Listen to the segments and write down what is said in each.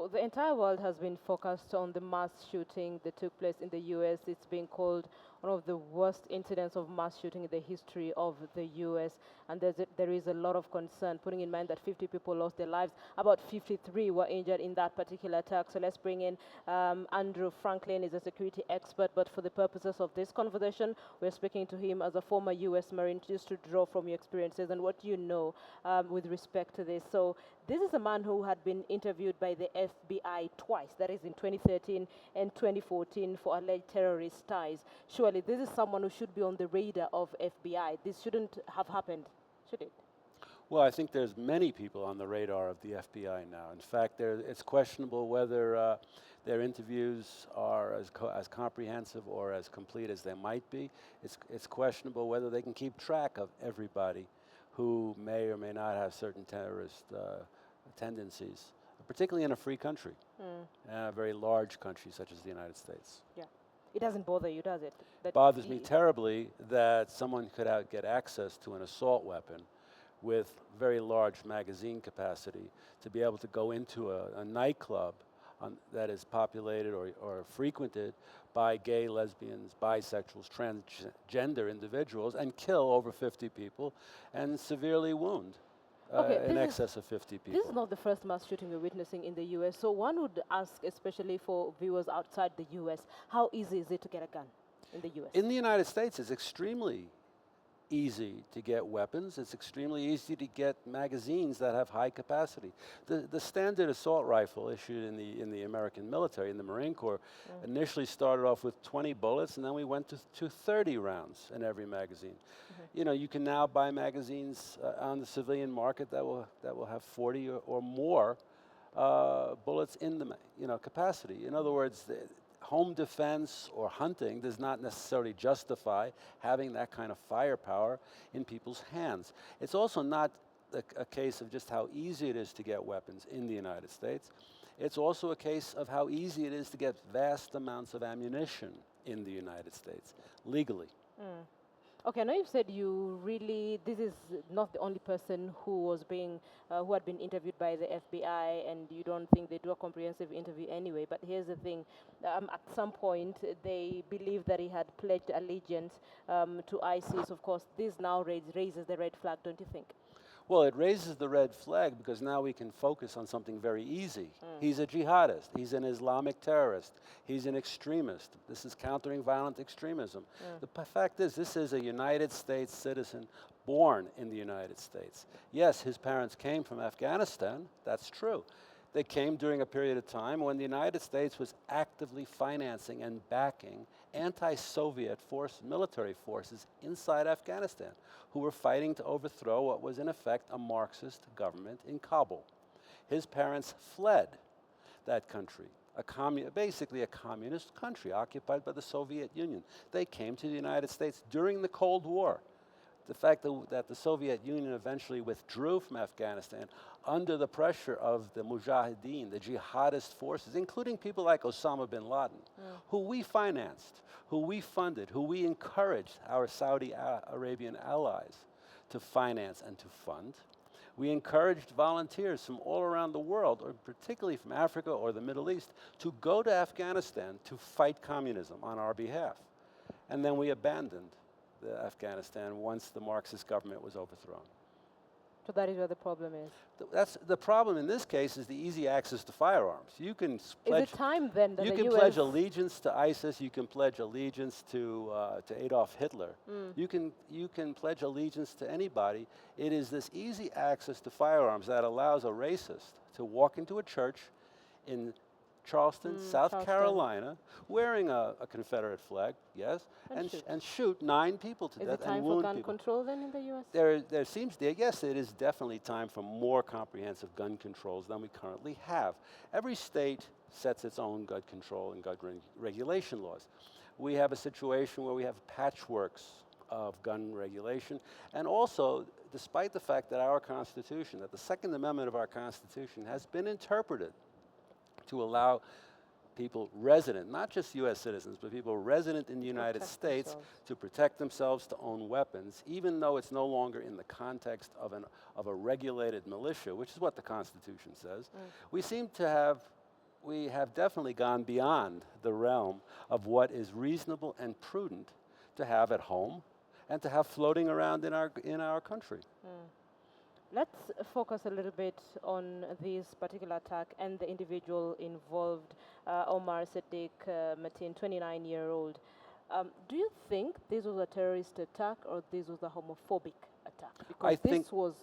So the entire world has been focused on the mass shooting that took place in the US. It's been called one of the worst incidents of mass shooting in the history of the US. And there is a lot of concern, putting in mind that 50 people lost their lives. About 53 were injured in that particular attack. So let's bring in Andrew Franklin. Is a security expert, but for the purposes of this conversation, we're speaking to him as a former US Marine, just to draw from your experiences and what you know with respect to this. So this is a man who had been interviewed by the FBI twice, that is in 2013 and 2014, for alleged terrorist ties. Surely this is someone who should be on the radar of FBI. This shouldn't have happened, should it? Well, I think there's many people on the radar of the FBI now. In fact, it's questionable whether their interviews are as comprehensive or as complete as they might be. It's questionable whether they can keep track of everybody who may or may not have certain terrorist tendencies, particularly in a free country, a very large country such as the United States. Yeah. It doesn't bother you, does it? It bothers me terribly that someone could get access to an assault weapon with very large magazine capacity to be able to go into a nightclub that is populated or frequented by gay, lesbians, bisexuals, transgender individuals, and kill over 50 people and severely wound in excess of 50 people. This is not the first mass shooting we're witnessing in the US. So one would ask, especially for viewers outside the US, how easy is it to get a gun in the US? In the United States, it's extremely easy to get weapons. It's extremely easy to get magazines that have high capacity. The standard assault rifle issued in the American military, in the Marine Corps, initially started off with 20 bullets, and then we went to 30 rounds in every magazine. You know, you can now buy magazines on the civilian market that will have 40 or more bullets in the capacity. In other words, home defense or hunting does not necessarily justify having that kind of firepower in people's hands. It's also not a case of just how easy it is to get weapons in the United States. It's also a case of how easy it is to get vast amounts of ammunition in the United States, legally. Okay, now you've said this is not the only person who had been interviewed by the FBI, and you don't think they do a comprehensive interview anyway. But here's the thing: at some point, they believe that he had pledged allegiance to ISIS. Of course, this now raises the red flag, don't you think? Well, it raises the red flag because now we can focus on something very easy. He's a jihadist. He's an Islamic terrorist. He's an extremist. This is countering violent extremism. The fact is, this is a United States citizen born in the United States. Yes, his parents came from Afghanistan. That's true. They came during a period of time when the United States was actively financing and backing anti-Soviet military forces inside Afghanistan, who were fighting to overthrow what was in effect a Marxist government in Kabul. His parents fled that country, basically a communist country occupied by the Soviet Union. They came to the United States during the Cold War. The fact that the Soviet Union eventually withdrew from Afghanistan under the pressure of the Mujahideen, the jihadist forces, including people like Osama bin Laden, who we financed, who we funded, who we encouraged our Saudi Arabian allies to finance and to fund. We encouraged volunteers from all around the world, or particularly from Africa or the Middle East, to go to Afghanistan to fight communism on our behalf. And then we abandoned Afghanistan once the Marxist government was overthrown. So that is where the problem is. That's the problem in this case is the easy access to firearms. You can pledge. Is it time then that you the can US pledge allegiance to ISIS. You can pledge allegiance to Adolf Hitler. You can pledge allegiance to anybody. It is this easy access to firearms that allows a racist to walk into a church in Charleston, South Carolina, wearing a Confederate flag, yes, and shoot 9 people to death and wound people. Is it time for gun control then in the U.S.? There seems to, yes, it is definitely time for more comprehensive gun controls than we currently have. Every state sets its own gun control and gun regulation laws. We have a situation where we have patchworks of gun regulation, and also, despite the fact that our Constitution, that the Second Amendment of our Constitution has been interpreted to allow people resident, not just U.S. citizens, but people resident in the United States to protect themselves, to own weapons, even though it's no longer in the context of a regulated militia, which is what the Constitution says. We seem to have we have definitely gone beyond the realm of what is reasonable and prudent to have at home and to have floating around in our country. Let's focus a little bit on this particular attack and the individual involved, Omar Sadiq Mateen, 29-year-old. Do you think this was a terrorist attack or this was a homophobic attack? Because this was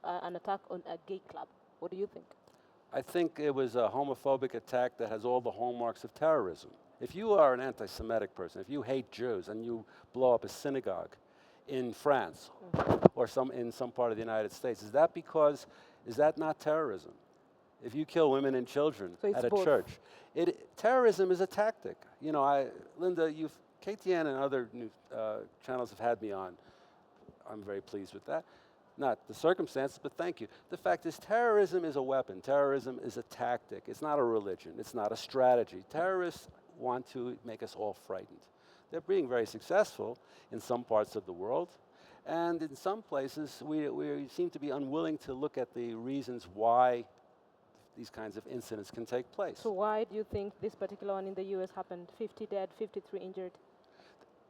an attack on a gay club. What do you think? I think it was a homophobic attack that has all the hallmarks of terrorism. If you are an anti-Semitic person, if you hate Jews and you blow up a synagogue in France or in some part of the United States, is that not terrorism? If you kill women and children at a church, terrorism is a tactic. You know, Linda, KTN and other channels have had me on. I'm very pleased with that. Not the circumstances, but thank you. The fact is, terrorism is a weapon. Terrorism is a tactic. It's not a religion. It's not a strategy. Terrorists want to make us all frightened. They're being very successful in some parts of the world, and in some places we seem to be unwilling to look at the reasons why these kinds of incidents can take place. So why do you think this particular one in the US happened? 50 dead, 53 injured?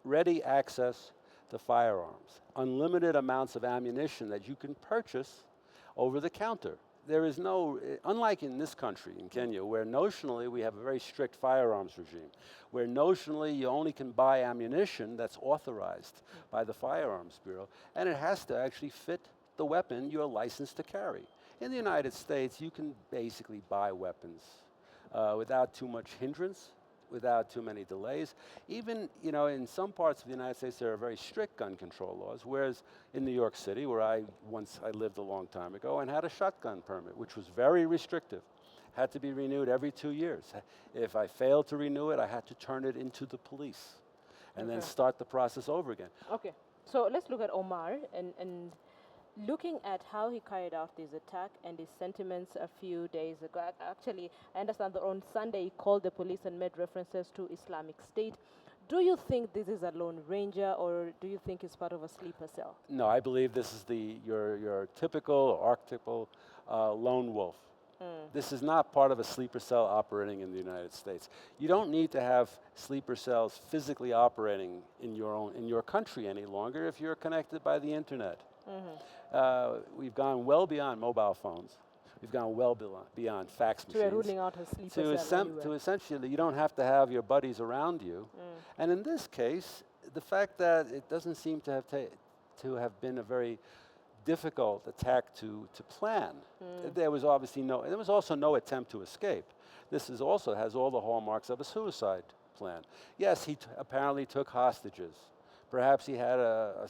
Ready access to firearms, unlimited amounts of ammunition that you can purchase over the counter. There is no, unlike in this country, in Kenya, where notionally we have a very strict firearms regime, where notionally you only can buy ammunition that's authorized by the Firearms Bureau, and it has to actually fit the weapon you're licensed to carry. In the United States, you can basically buy weapons without too much hindrance, without too many delays. Even, you know, in some parts of the United States, there are very strict gun control laws, whereas in New York City, where I lived a long time ago and had a shotgun permit, which was very restrictive, had to be renewed every 2 years. If I failed to renew it, I had to turn it into the police and then start the process over again. Okay, so let's look at Omar and looking at how he carried out this attack and his sentiments a few days ago. Actually, I understand that on Sunday he called the police and made references to Islamic State. Do you think this is a lone ranger, or do you think it's part of a sleeper cell? No, I believe this is your typical, archetypal lone wolf. This is not part of a sleeper cell operating in the United States. You don't need to have sleeper cells physically operating in your country any longer if you're connected by the internet. We've gone well beyond mobile phones. We've gone well beyond fax machines. So we're ruling out a sleeper cell to essentially, you don't have to have your buddies around you. And in this case, the fact that it doesn't seem to have been a very difficult attack to plan. There was obviously there was also no attempt to escape. This also has all the hallmarks of a suicide plan. Yes, he apparently took hostages. Perhaps he had a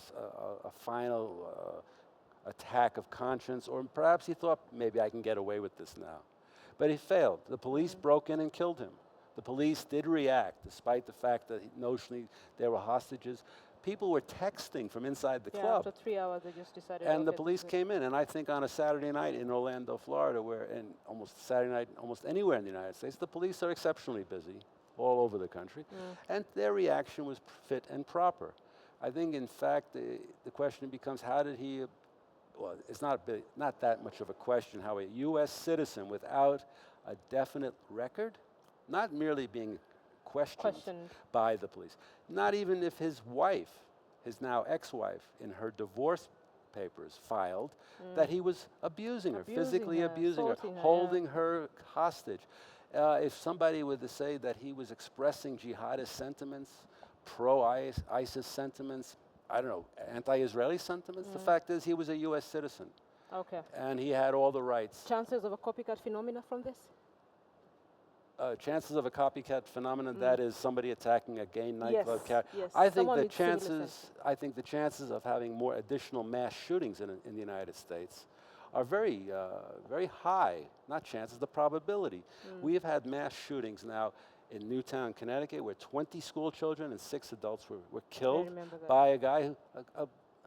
final attack of conscience, or perhaps he thought, maybe I can get away with this now. But he failed. The police broke in and killed him. The police did react, despite the fact that notionally there were hostages. People were texting from inside the club. After 3 hours, they just decided. And the police came in, and I think on a Saturday night in Orlando, Florida, Saturday night almost anywhere in the United States, the police are exceptionally busy all over the country, and their reaction was fit and proper. I think, in fact, the question becomes, how did he, well, it's not that much of a question, how a U.S. citizen without a definite record, not merely being questioned by the police, not even if his wife, his now ex-wife, in her divorce papers filed that he was abusing her, physically abusing her, holding her hostage. If somebody were to say that he was expressing jihadist sentiments, pro-ISIS sentiments, I don't know, anti-Israeli sentiments, the fact is he was a U.S. citizen. Okay. And he had all the rights. Chances of a copycat phenomena from this? Chances of a copycat phenomenon, that is somebody attacking a gay nightclub. Yes. I think the chances of having more additional mass shootings in the United States are very, very high. Not chances, the probability. We have had mass shootings now in Newtown, Connecticut, where 20 school children and 6 adults were killed by a guy,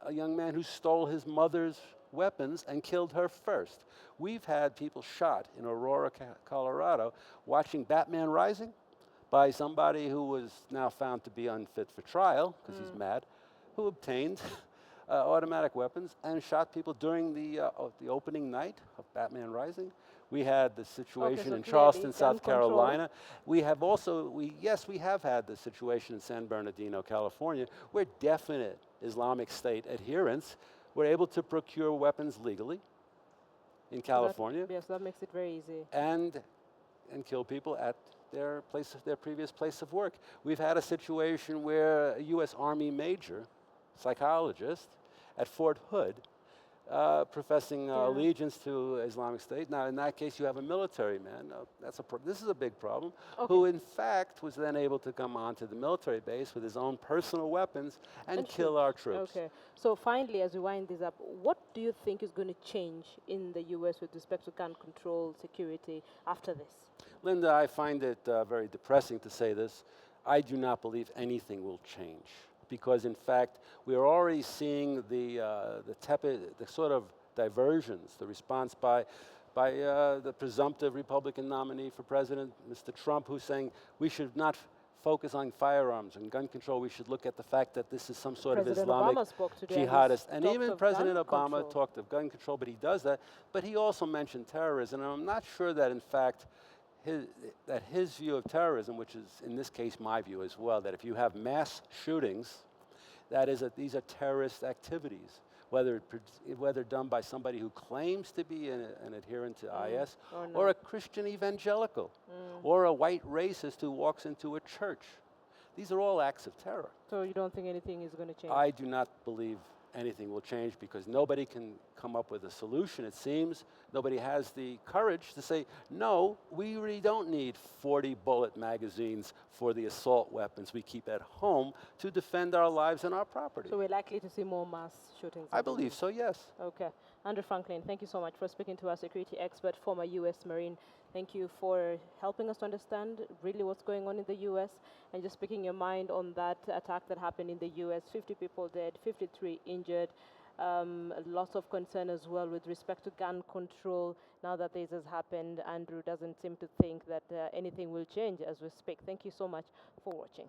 a young man who stole his mother's weapons and killed her first. We've had people shot in Aurora, Colorado, watching Batman Rising by somebody who was now found to be unfit for trial, because he's mad, who obtained automatic weapons and shot people during the opening night of Batman Rising. We had the situation so in clearly, Charleston, gun South control. Carolina. We have also, yes, we have had the situation in San Bernardino, California, where definite Islamic State adherents were able to procure weapons legally in California Yes, that makes it very easy. and kill people at their previous place of work. We've had a situation where a U.S. Army major, psychologist, at Fort Hood, professing allegiance to Islamic State. Now, in that case, you have a military man. This is a big problem. Who, in fact, was then able to come onto the military base with his own personal weapons and kill our troops. Okay. So finally, as we wind this up, what do you think is going to change in the U.S. with respect to gun control, security after this? Linda, I find it very depressing to say this. I do not believe anything will change, because in fact we are already seeing the sort of diversions, the response by the presumptive Republican nominee for president, Mr. Trump, who's saying we should not focus on firearms and gun control. We should look at the fact that this is some sort of Islamic jihadist. And even President Obama talked of gun control, but he does that. But he also mentioned terrorism, and I'm not sure that in fact his view of terrorism, which is in this case my view as well, that if you have mass shootings, these are terrorist activities, whether done by somebody who claims to be an adherent to IS, or a Christian evangelical, or a white racist who walks into a church. These are all acts of terror. So you don't think anything is going to change? I do not believe anything will change, because nobody can come up with a solution, it seems. Nobody has the courage to say, no, we really don't need 40 bullet magazines for the assault weapons we keep at home to defend our lives and our property. So we're likely to see more mass shootings? I believe so, yes. Okay. Andrew Franklin, thank you so much for speaking to our security expert, former U.S. Marine. Thank you for helping us to understand really what's going on in the U.S. and just speaking your mind on that attack that happened in the U.S. 50 people dead, 53 injured. Lots of concern as well with respect to gun control. Now that this has happened, Andrew doesn't seem to think that anything will change as we speak. Thank you so much for watching.